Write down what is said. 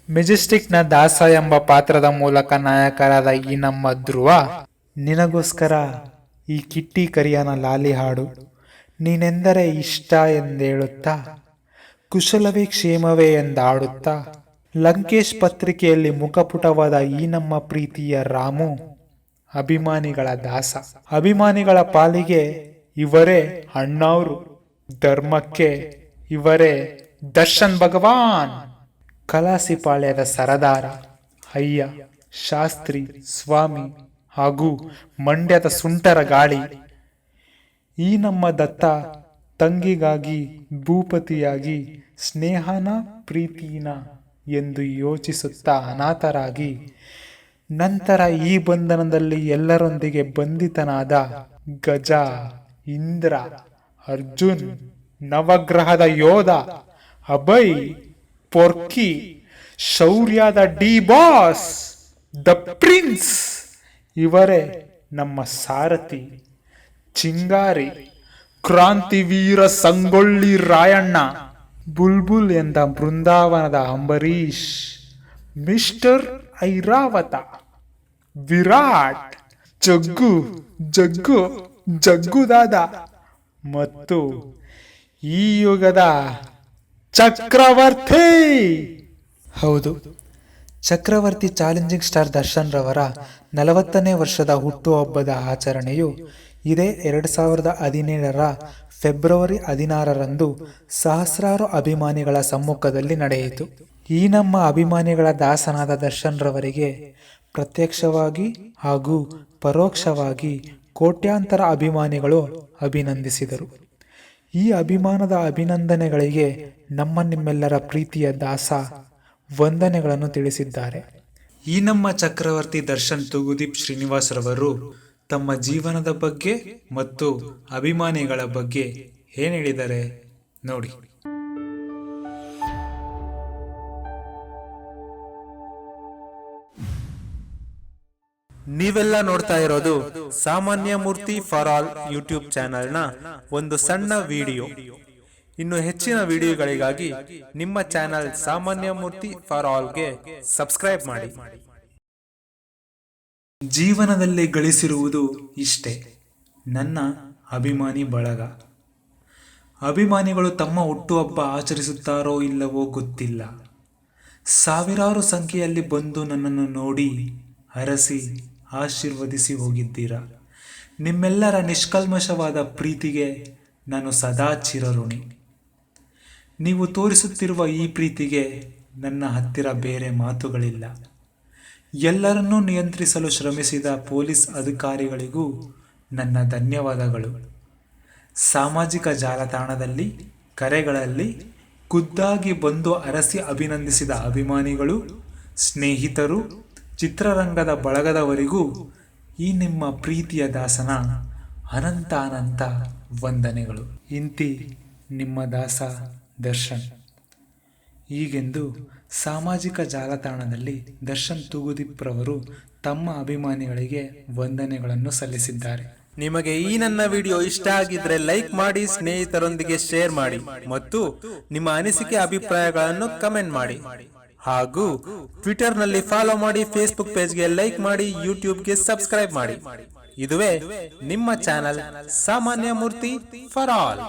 ಮೆಜೆಸ್ಟಿಕ್ನ ದಾಸ ಎಂಬ ಪಾತ್ರದ ಮೂಲಕ ನಾಯಕರಾದ ಈ ನಮ್ಮ ಧ್ರುವ, ನಿನಗೋಸ್ಕರ ಈ ಕಿಟ್ಟಿ ಕರಿಯನ ಲಾಲಿ ಹಾಡು, ನೀನೆಂದರೆ ಇಷ್ಟ ಎಂದೇಳುತ್ತಾ, ಕುಶಲವೇ ಕ್ಷೇಮವೇ ಎಂದಾಡುತ್ತಾ, ಲಂಕೇಶ್ ಪತ್ರಿಕೆಯಲ್ಲಿ ಮುಖಪುಟವಾದ ಈ ನಮ್ಮ ಪ್ರೀತಿಯ ರಾಮು, ಅಭಿಮಾನಿಗಳ ದಾಸ. ಅಭಿಮಾನಿಗಳ ಪಾಲಿಗೆ ಇವರೇ ಅಣ್ಣಾವ್ರು, ಧರ್ಮಕ್ಕೆ ಇವರೇ ದರ್ಶನ್ ಭಗವಾನ್. ಕಲಾಸಿಪಾಳ್ಯದ ಸರದಾರ, ಅಯ್ಯ, ಶಾಸ್ತ್ರಿ, ಸ್ವಾಮಿ ಹಾಗೂ ಮಂಡ್ಯದ ಸುಂಟರ ಗಾಳಿ. ಈ ನಮ್ಮ ದತ್ತ ತಂಗಿಗಾಗಿ ಭೂಪತಿಯಾಗಿ ಸ್ನೇಹನ ಪ್ರೀತಿನ ಎಂದು ಯೋಚಿಸುತ್ತಾ ಅನಾಥರಾಗಿ, ನಂತರ ಈ ಬಂಧನದಲ್ಲಿ ಎಲ್ಲರೊಂದಿಗೆ ಬಂಧಿತನಾದ ಗಜ, ಇಂದ್ರ, ಅರ್ಜುನ್, ನವಗ್ರಹದ ಯೋಧ, ಅಭಯ್, ಪೊರ್ಕಿ, ಶೌರ್ಯದ ಡಿ ಬಾಸ್, ದ ಪ್ರಿನ್ಸ್, ಇವರೇ ನಮ್ಮ ಸಾರಥಿ, ಚಿಂಗಾರಿ, ಕ್ರಾಂತಿವೀರ ಸಂಗೊಳ್ಳಿ ರಾಯಣ್ಣ, ಬುಲ್ಬುಲ್ ಎಂದ ಬೃಂದಾವನದ ಅಂಬರೀಷ್, ಮಿಸ್ಟರ್ ಐರಾವತ, ವಿರಾಟ್, ಜಗ್ಗು ಜಗ್ಗು ಜಗ್ಗುದಾದ ಮತ್ತು ಈ ಯುಗದ ಚಕ್ರವರ್ತಿ. ಹೌದು, ಚಕ್ರವರ್ತಿ ಚಾಲೆಂಜಿಂಗ್ ಸ್ಟಾರ್ ದರ್ಶನ್ ರವರ 40ನೇ ವರ್ಷದ ಹುಟ್ಟುಹಬ್ಬದ ಆಚರಣೆಯು ಇದೇ 2017ರ ಫೆಬ್ರವರಿ 16ರಂದು ಸಹಸ್ರಾರು ಅಭಿಮಾನಿಗಳ ಸಮ್ಮುಖದಲ್ಲಿ ನಡೆಯಿತು. ಈ ನಮ್ಮ ಅಭಿಮಾನಿಗಳ ದಾಸನಾದ ದರ್ಶನ್ ರವರಿಗೆ ಪ್ರತ್ಯಕ್ಷವಾಗಿ ಹಾಗೂ ಪರೋಕ್ಷವಾಗಿ ಕೋಟ್ಯಾಂತರ ಅಭಿಮಾನಿಗಳು ಅಭಿನಂದಿಸಿದರು. ಈ ಅಭಿಮಾನದ ಅಭಿನಂದನೆಗಳಿಗೆ ನಿಮ್ಮೆಲ್ಲರ ಪ್ರೀತಿಯ ದಾಸ ವಂದನೆಗಳನ್ನು ತಿಳಿಸಿದ್ದಾರೆ. ಈ ನಮ್ಮ ಚಕ್ರವರ್ತಿ ದರ್ಶನ್ ತೂಗುದೀಪ್ ಶ್ರೀನಿವಾಸ್ ರವರು ತಮ್ಮ ಜೀವನದ ಬಗ್ಗೆ ಮತ್ತು ಅಭಿಮಾನಿಗಳ ಬಗ್ಗೆ ಏನ್ ಹೇಳಿದ್ದಾರೆ ನೋಡಿ. ನೀವೆಲ್ಲ ನೋಡ್ತಾ ಇರೋದು ಸಾಮಾನ್ಯ ಮೂರ್ತಿ ಫಾರ್ ಆಲ್ ಯೂಟ್ಯೂಬ್ ಚಾನೆಲ್ನ ಒಂದು ಸಣ್ಣ ವಿಡಿಯೋ. ಇನ್ನು ಹೆಚ್ಚಿನ ವಿಡಿಯೋಗಳಿಗಾಗಿ ನಿಮ್ಮ ಚಾನೆಲ್ ಸಾಮಾನ್ಯ ಮೂರ್ತಿ ಫಾರ್ ಆಲ್ಗೆ ಸಬ್ಸ್ಕ್ರೈಬ್ ಮಾಡಿ. ಜೀವನದಲ್ಲಿ ಗಳಿಸಿರುವುದು ಇಷ್ಟೇ, ನನ್ನ ಅಭಿಮಾನಿ ಬಳಗ. ಅಭಿಮಾನಿಗಳು ತಮ್ಮ ಹುಟ್ಟುಹಬ್ಬ ಆಚರಿಸುತ್ತಾರೋ ಇಲ್ಲವೋ ಗೊತ್ತಿಲ್ಲ. ಸಾವಿರಾರು ಸಂಖ್ಯೆಯಲ್ಲಿ ಬಂದು ನನ್ನನ್ನು ನೋಡಿ ಹರಸಿ ಆಶೀರ್ವದಿಸಿ ಹೋಗಿದ್ದೀರಾ. ನಿಮ್ಮೆಲ್ಲರ ನಿಷ್ಕಲ್ಮಶವಾದ ಪ್ರೀತಿಗೆ ನಾನು ಸದಾ ಚಿರಋಣಿ. ನೀವು ತೋರಿಸುತ್ತಿರುವ ಈ ಪ್ರೀತಿಗೆ ನನ್ನ ಹತ್ತಿರ ಬೇರೆ ಮಾತುಗಳಿಲ್ಲ. ಎಲ್ಲರನ್ನೂ ನಿಯಂತ್ರಿಸಲು ಶ್ರಮಿಸಿದ ಪೊಲೀಸ್ ಅಧಿಕಾರಿಗಳಿಗೂ ನನ್ನ ಧನ್ಯವಾದಗಳು. ಸಾಮಾಜಿಕ ಜಾಲತಾಣದಲ್ಲಿ, ಕರೆಗಳಲ್ಲಿ ಖುದ್ದಾಗಿ ಬಂದು ಅರಸಿ ಅಭಿನಂದಿಸಿದ ಅಭಿಮಾನಿಗಳು, ಸ್ನೇಹಿತರು, ಚಿತ್ರರಂಗದ ಬಳಗದವರಿಗೂ ಈ ನಿಮ್ಮ ಪ್ರೀತಿಯ ದಾಸನ ಅನಂತ ವಂದನೆಗಳು. ಇಂತಿ ನಿಮ್ಮ ದಾಸ ದರ್ಶನ್. ಹೀಗೆಂದು ಸಾಮಾಜಿಕ ಜಾಲತಾಣದಲ್ಲಿ ದರ್ಶನ್ ತೂಗುದೀಪ್ ರವರು ತಮ್ಮ ಅಭಿಮಾನಿಗಳಿಗೆ ವಂದನೆಗಳನ್ನು ಸಲ್ಲಿಸಿದ್ದಾರೆ. ನಿಮಗೆ ಈ ನನ್ನ ವಿಡಿಯೋ ಇಷ್ಟ ಆಗಿದ್ರೆ ಲೈಕ್ ಮಾಡಿ, ಸ್ನೇಹಿತರೊಂದಿಗೆ ಶೇರ್ ಮಾಡಿ ಮತ್ತು ನಿಮ್ಮ ಅನಿಸಿಕೆ ಅಭಿಪ್ರಾಯಗಳನ್ನು ಕಮೆಂಟ್ ಮಾಡಿ. ಹಾಗೂ ಟ್ವಿಟರ್ನಲ್ಲಿ ಫಾಲೋ ಮಾಡಿ, ಫೇಸ್ಬುಕ್ ಪೇಜ್ಗೆ ಲೈಕ್ ಮಾಡಿ, ಯೂಟ್ಯೂಬ್ಗೆ ಸಬ್ಸ್ಕ್ರೈಬ್ ಮಾಡಿ. ಇದುವೇ ನಿಮ್ಮ ಚಾನೆಲ್ ಸಾಮಾನ್ಯ ಮೂರ್ತಿ ಫಾರ್ ಆಲ್.